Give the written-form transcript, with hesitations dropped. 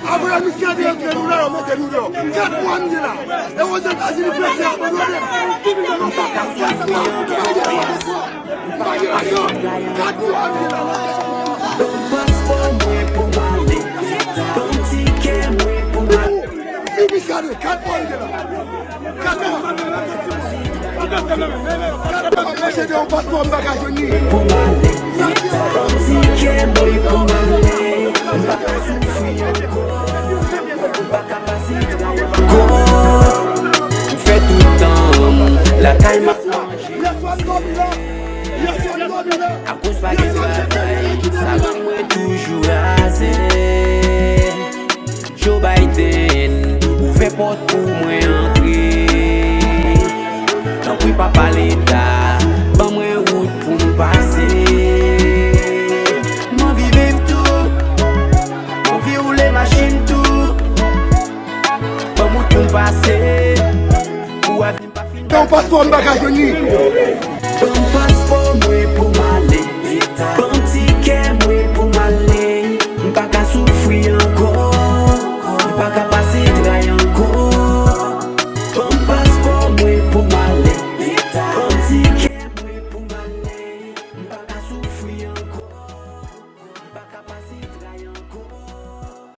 Agora me esquece de entrar no lugar, mas não deu. Já quando lá? Eu vou tentar se pressionar para não. Tudo que não tá passando. Imaginação. Já quando lá? Biscari, você deu passeport bagagem. Fait tout le temps, la taille m'a à cause pas de travail, ça va moi toujours rasé. Joe Biden, ouvre porte pour moi entrer. Donc oui papa l'État, ban moi route pour nous passer. M'en vivre tout, m'en vivre les machines tout. Ban moi pour passer, pour avenir pas finir. Então passeport bagagem. Passeport